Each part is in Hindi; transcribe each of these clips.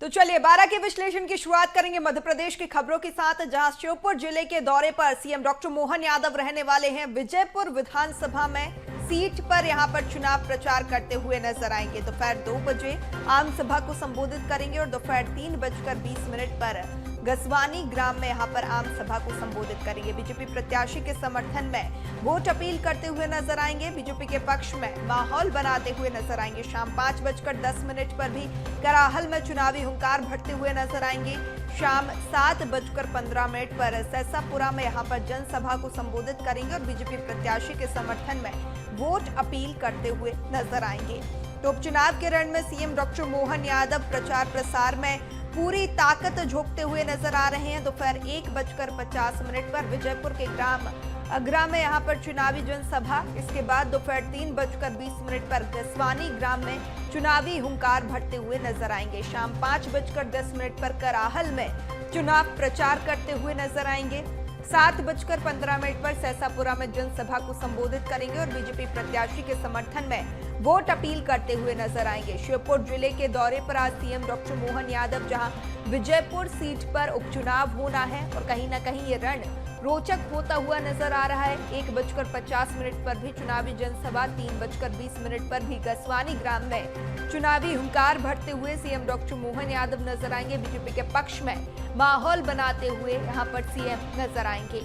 तो चलिए 12 के विश्लेषण की शुरुआत करेंगे मध्य प्रदेश की खबरों के साथ, जहां श्योपुर जिले के दौरे पर सीएम डॉक्टर मोहन यादव रहने वाले हैं। विजयपुर विधानसभा में सीट पर यहां पर चुनाव प्रचार करते हुए नजर आएंगे। दोपहर 2 बजे आम सभा को संबोधित करेंगे और दोपहर 3:20 पर गसवानी ग्राम में यहां पर आम सभा को संबोधित करेंगे। बीजेपी प्रत्याशी के समर्थन में वोट अपील करते हुए नजर आएंगे। बीजेपी के पक्ष में माहौल बनाते हुए नजर आएंगे। शाम 5:10 पर भी कराहल में चुनावी हुंकार भरते हुए नजर आएंगे। शाम 7:15 पर सैसापुरा में यहां पर जनसभा को संबोधित करेंगे और बीजेपी प्रत्याशी के समर्थन में वोट अपील करते हुए नजर आएंगे। तो उपचुनाव के रण में सीएम डॉक्टर मोहन यादव प्रचार प्रसार में पूरी ताकत झोंकते हुए नजर आ रहे हैं। दोपहर 1:50 पर विजयपुर के ग्राम अगरा में यहां पर चुनावी जनसभा। इसके बाद दोपहर 3:20 पर गसवानी ग्राम में चुनावी हुंकार भरते हुए नजर आएंगे। शाम 5:10 पर कराहल में चुनाव प्रचार करते हुए नजर आएंगे। 7:15 पर सैसापुरा में जनसभा को संबोधित करेंगे और बीजेपी प्रत्याशी के समर्थन में वोट अपील करते हुए नजर आएंगे। श्योपुर जिले के दौरे पर आज सीएम डॉक्टर मोहन यादव, जहां विजयपुर सीट पर उपचुनाव होना है और कहीं ना कहीं ये रण रोचक होता हुआ नजर आ रहा है। 1:50 पर भी चुनावी जनसभा, 3:20 पर भी गसवानी ग्राम में चुनावी हुंकार भरते हुए सीएम डॉक्टर मोहन यादव नजर आएंगे। बीजेपी के पक्ष में माहौल बनाते हुए यहां पर सीएम नजर आएंगे।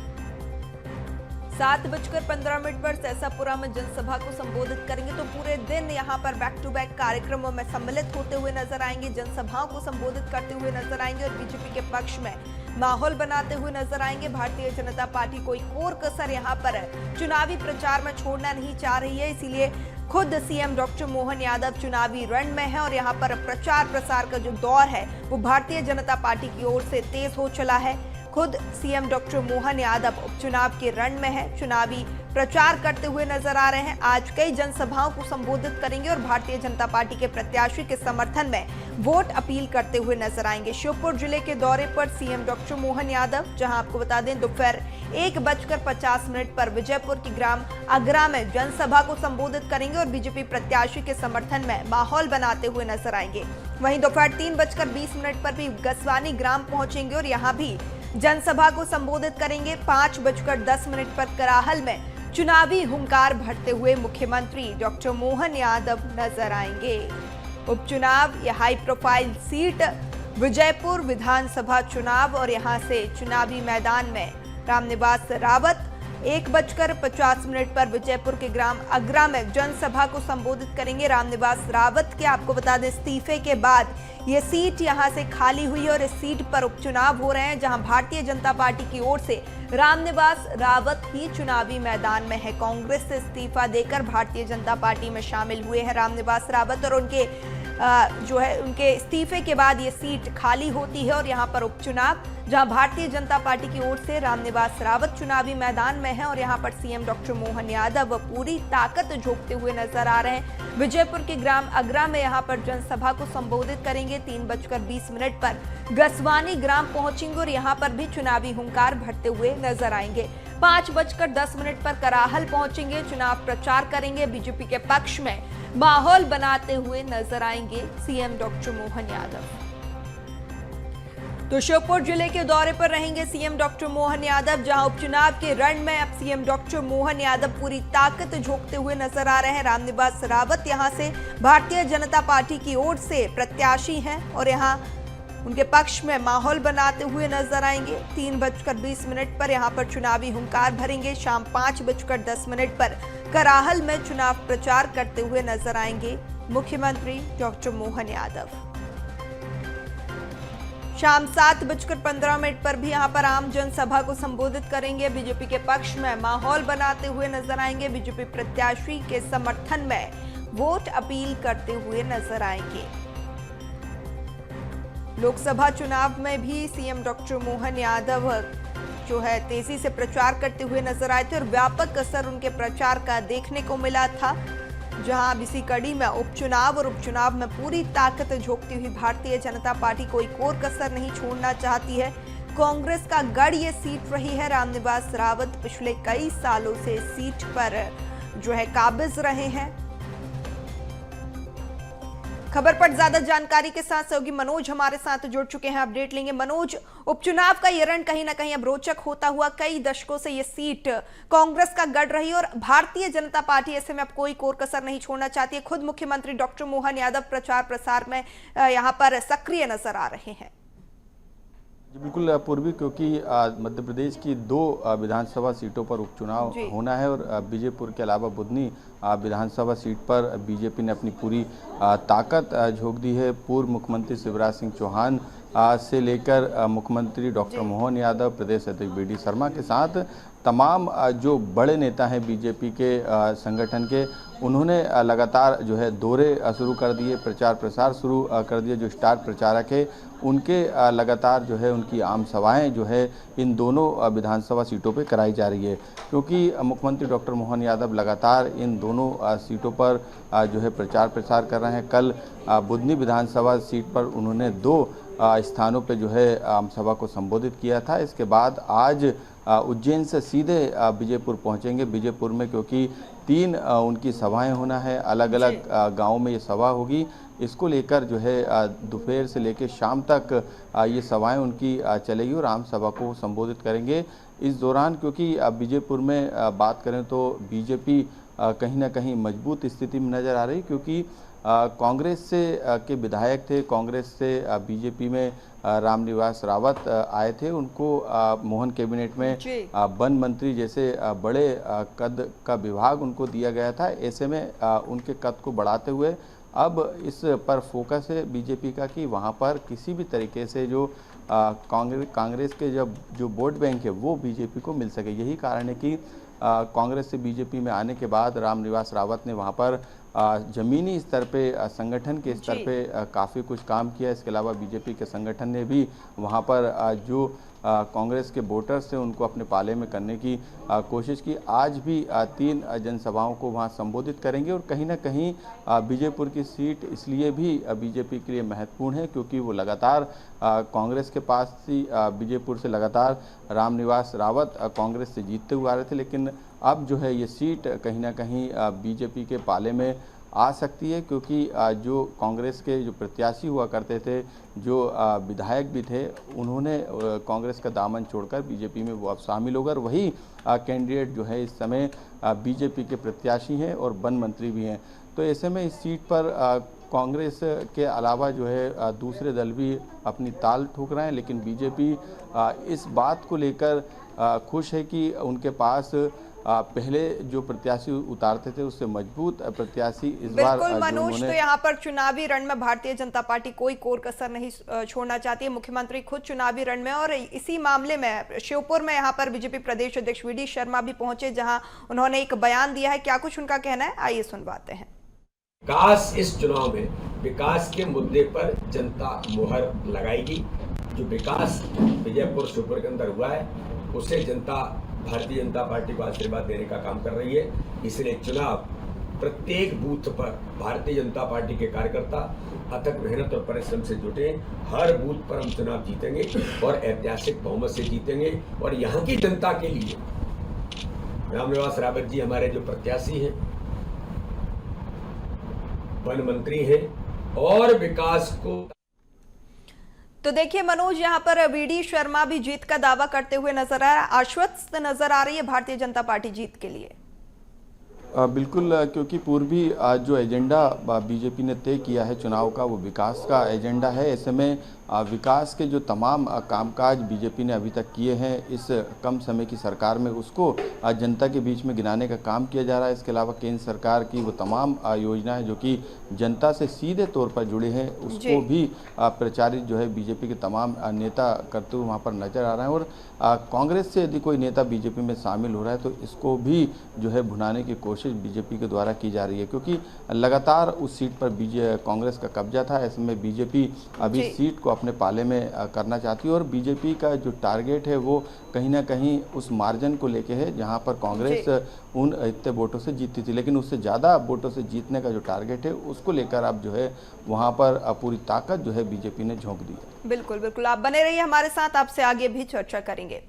7:15 पर सैसापुरा में जनसभा को संबोधित करेंगे। तो पूरे दिन यहां पर बैक टू बैक कार्यक्रमों में सम्मिलित होते हुए नजर आएंगे, जनसभाओं को संबोधित करते हुए नजर आएंगे और बीजेपी के पक्ष में माहौल बनाते हुए नजर आएंगे। भारतीय जनता पार्टी कोई कोर कसर यहां पर चुनावी प्रचार में छोड़ना नहीं चाह रही है, इसीलिए खुद सीएम डॉक्टर मोहन यादव चुनावी रण में है और यहां पर प्रचार प्रसार का जो दौर है वो भारतीय जनता पार्टी की ओर से तेज हो चला है। खुद सीएम डॉक्टर मोहन यादव उपचुनाव के रण में है, चुनावी प्रचार करते हुए नजर आ रहे हैं। आज कई जनसभाओं को संबोधित करेंगे और भारतीय जनता पार्टी के प्रत्याशी के समर्थन में वोट अपील करते हुए नजर आएंगे। श्योपुर जिले के दौरे पर सीएम डॉक्टर मोहन यादव, जहां आपको बता दें दोपहर 1:50 पर विजयपुर के ग्राम अगरा में जनसभा को संबोधित करेंगे और बीजेपी प्रत्याशी के समर्थन में माहौल बनाते हुए नजर आएंगे। वहीं दोपहर 3:20 पर भी गसवानी ग्राम पहुंचेंगे और यहां भी जनसभा को संबोधित करेंगे। 5:10 पर कराहल में चुनावी हुंकार भरते हुए मुख्यमंत्री डॉक्टर मोहन यादव नजर आएंगे। उपचुनाव, यह हाई प्रोफाइल सीट विजयपुर विधानसभा चुनाव और यहां से चुनावी मैदान में रामनिवास रावत 1:50 पर विजयपुर के ग्राम अगरा में जनसभा को संबोधित करेंगे। रामनिवास रावत के आपको बता दें इस्तीफे के बाद ये सीट यहां से खाली हुई और इस सीट पर उपचुनाव हो रहे हैं, जहां भारतीय जनता पार्टी की ओर से रामनिवास रावत ही चुनावी मैदान में है। कांग्रेस से इस्तीफा देकर भारतीय जनता पार्टी में शामिल हुए हैं रामनिवास रावत और उनके उनके इस्तीफे के बाद ये सीट खाली होती है और यहाँ पर उपचुनाव, जहां भारतीय जनता पार्टी की ओर से रामनिवास रावत चुनावी मैदान में है और यहाँ पर सीएम डॉक्टर मोहन यादव पूरी ताकत झोंकते हुए नजर आ रहे हैं। विजयपुर के ग्राम अगरा में यहाँ पर जनसभा को संबोधित करेंगे। 3:20 पर गसवानी ग्राम पहुंचेंगे और यहाँ पर भी चुनावी हुंकार भरते हुए नजर आएंगे। 5:10 पर कराहल पहुंचेंगे, चुनाव प्रचार करेंगे। बीजेपी के पक्ष में माहौल बनाते हुए नजर आएंगे सीएम डॉक्टर मोहन यादव। तो श्योपुर जिले के दौरे पर रहेंगे सीएम डॉक्टर मोहन यादव, जहां उपचुनाव के रण में अब सीएम डॉक्टर मोहन यादव पूरी ताकत झोंकते हुए नजर आ रहे हैं। रामनिवास रावत यहां से भारतीय जनता पार्टी की ओर से प्रत्याशी हैं और यहां उनके पक्ष में माहौल बनाते हुए नजर आएंगे। 3:20 पर यहां पर चुनावी हुंकार भरेंगे। शाम 5:10 पर कराहल में चुनाव प्रचार करते हुए नजर आएंगे मुख्यमंत्री डॉक्टर मोहन यादव। शाम 7:15 पर भी यहां पर आम जनसभा को संबोधित करेंगे। बीजेपी के पक्ष में माहौल बनाते हुए नजर आएंगे। बीजेपी प्रत्याशी के समर्थन में वोट अपील करते हुए नजर आएंगे। लोकसभा चुनाव में भी सीएम डॉक्टर मोहन यादव तेजी से प्रचार करते हुए नजर आए थे और व्यापक असर उनके प्रचार का देखने को मिला था, जहां अब इसी कड़ी में उपचुनाव और उपचुनाव में पूरी ताकत झोंकती हुई भारतीय जनता पार्टी कोई कोर कसर नहीं छोड़ना चाहती है। कांग्रेस का गढ़ ये सीट रही है। रामनिवास रावत पिछले कई सालों से इस सीट पर काबिज रहे हैं। खबर पर ज्यादा जानकारी के साथ सहयोगी मनोज हमारे साथ जुड़ चुके हैं, अपडेट लेंगे। मनोज, उपचुनाव का ये रण कहीं ना कहीं अब रोचक होता हुआ, कई दशकों से ये सीट कांग्रेस का गढ़ रही और भारतीय जनता पार्टी ऐसे में अब कोई कोर कसर नहीं छोड़ना चाहती है। खुद मुख्यमंत्री डॉक्टर मोहन यादव प्रचार प्रसार में यहां पर सक्रिय नजर आ रहे हैं। बिल्कुल पूर्वी, क्योंकि मध्य प्रदेश की 2 विधानसभा सीटों पर उपचुनाव होना है और बीजेपुर के अलावा बुधनी विधानसभा सीट पर बीजेपी ने अपनी पूरी ताकत झोंक दी है। पूर्व मुख्यमंत्री शिवराज सिंह चौहान से लेकर मुख्यमंत्री डॉक्टर मोहन यादव, प्रदेश अध्यक्ष BD शर्मा के साथ तमाम जो बड़े नेता हैं बीजेपी के संगठन के, उन्होंने लगातार जो है दौरे शुरू कर दिए, प्रचार प्रसार शुरू कर दिए। जो स्टार प्रचारक है उनके लगातार जो है उनकी आम सभाएं जो है इन दोनों विधानसभा सीटों पे कराई जा रही है, क्योंकि मुख्यमंत्री डॉक्टर मोहन यादव लगातार इन दोनों सीटों पर जो है प्रचार प्रसार कर रहे हैं। कल बुधनी विधानसभा सीट पर उन्होंने 2 स्थानों पे जो है आम सभा को संबोधित किया था। इसके बाद आज उज्जैन से सीधे बीजेपुर पहुंचेंगे। बीजेपुर में क्योंकि 3 उनकी सभाएं होना है, अलग अलग गाँव में ये सभा होगी। इसको लेकर जो है दोपहर से लेकर शाम तक ये सभाएं उनकी चलेगी और आम सभा को संबोधित करेंगे। इस दौरान क्योंकि बीजेपुर में बात करें तो बीजेपी कहीं ना कहीं मजबूत स्थिति में नज़र आ रही, क्योंकि कांग्रेस से के विधायक थे, कांग्रेस से बीजेपी में रामनिवास रावत आए थे। उनको मोहन कैबिनेट में वन मंत्री जैसे बड़े कद का विभाग उनको दिया गया था। ऐसे में उनके कद को बढ़ाते हुए अब इस पर फोकस है बीजेपी का कि वहाँ पर किसी भी तरीके से जो कांग्रेस के जो वोट बैंक है वो बीजेपी को मिल सके। यही कारण है कि कांग्रेस से बीजेपी में आने के बाद रामनिवास रावत ने वहाँ पर ज़मीनी स्तर पे, संगठन के स्तर पे काफ़ी कुछ काम किया। इसके अलावा बीजेपी के संगठन ने भी वहाँ पर जो कांग्रेस के वोटर्स थे उनको अपने पाले में करने की कोशिश की। आज भी 3 जनसभाओं को वहाँ संबोधित करेंगे और कहीं ना कहीं बीजेपुर की सीट इसलिए भी बीजेपी के लिए महत्वपूर्ण है क्योंकि वो लगातार कांग्रेस के पास थी। बीजेपुर से लगातार रामनिवास रावत कांग्रेस से जीतते हुए आ रहे थे, लेकिन अब जो है ये सीट कहीं ना कहीं बीजेपी के पाले में आ सकती है, क्योंकि जो कांग्रेस के जो प्रत्याशी हुआ करते थे, जो विधायक भी थे, उन्होंने कांग्रेस का दामन छोड़कर बीजेपी में वो अब शामिल होकर वही कैंडिडेट जो है इस समय बीजेपी के प्रत्याशी हैं और वन मंत्री भी हैं। तो ऐसे में इस सीट पर कांग्रेस के अलावा जो है दूसरे दल भी अपनी ताल ठोक रहे हैं, लेकिन बीजेपी इस बात को लेकर खुश है कि उनके पास पहले जो प्रत्याशी उतारते थे उससे मजबूत प्रत्याशी इस बार बिल्कुल मनोज, तो यहाँ पर चुनावी रण में भारतीय जनता पार्टी कोई कोर कसर नहीं छोड़ना चाहती है। मुख्यमंत्री खुद चुनावी रण में, और इसी मामले में श्योपुर में यहाँ पर बीजेपी प्रदेश अध्यक्ष BD शर्मा भी पहुंचे, जहां उन्होंने एक बयान दिया है। क्या कुछ उनका कहना है, आइए सुनवाते हैं। विकास, इस चुनाव में विकास के मुद्दे पर जनता मुहर लगाएगी। जो विकास विजयपुर श्योपुर के अंदर हुआ है उसे जनता भारतीय जनता पार्टी को आशीर्वाद देने का काम कर रही है। इसलिए चुनाव प्रत्येक बूथ पर भारतीय जनता पार्टी के कार्यकर्ता अथक मेहनत और परिश्रम से जुटे। हर बूथ पर हम चुनाव जीतेंगे और ऐतिहासिक बहुमत से जीतेंगे। और यहाँ की जनता के लिए रामनिवास रावत जी हमारे जो प्रत्याशी हैं, वन मंत्री हैं और विकास को। तो देखिए मनोज, यहाँ पर BD शर्मा भी जीत का दावा करते हुए नजर आ रहा है, आश्वस्त नजर आ रही है भारतीय जनता पार्टी जीत के लिए। बिल्कुल, क्योंकि पूर्वी जो एजेंडा बीजेपी ने तय किया है चुनाव का, वो विकास का एजेंडा है। ऐसे में विकास के जो तमाम कामकाज बीजेपी ने अभी तक किए हैं इस कम समय की सरकार में, उसको जनता के बीच में गिनाने का काम किया जा रहा है। इसके अलावा केंद्र सरकार की वो तमाम योजनाएं जो कि जनता से सीधे तौर पर जुड़े हैं उसको भी प्रचारित जो है बीजेपी के तमाम नेता करते हुए वहाँ पर नजर आ रहे हैं। और कांग्रेस से यदि कोई नेता बीजेपी में शामिल हो रहा है तो इसको भी जो है भुनाने की कोशिश बीजेपी के द्वारा की जा रही है, क्योंकि लगातार उस सीट पर कांग्रेस का कब्जा था। ऐसे में बीजेपी अभी सीट को अपने पाले में करना चाहती है और बीजेपी का जो टारगेट है वो कहीं ना कहीं उस मार्जिन को लेके है जहां पर कांग्रेस उन इतने वोटों से जीतती थी, लेकिन उससे ज़्यादा वोटों से जीतने का जो टारगेट है उसको लेकर अब जो है वहां पर पूरी ताकत जो है बीजेपी ने झोंक दी है। बिल्कुल बिल्कुल, आप बने रहिए हमारे साथ, आपसे आगे भी चर्चा करेंगे।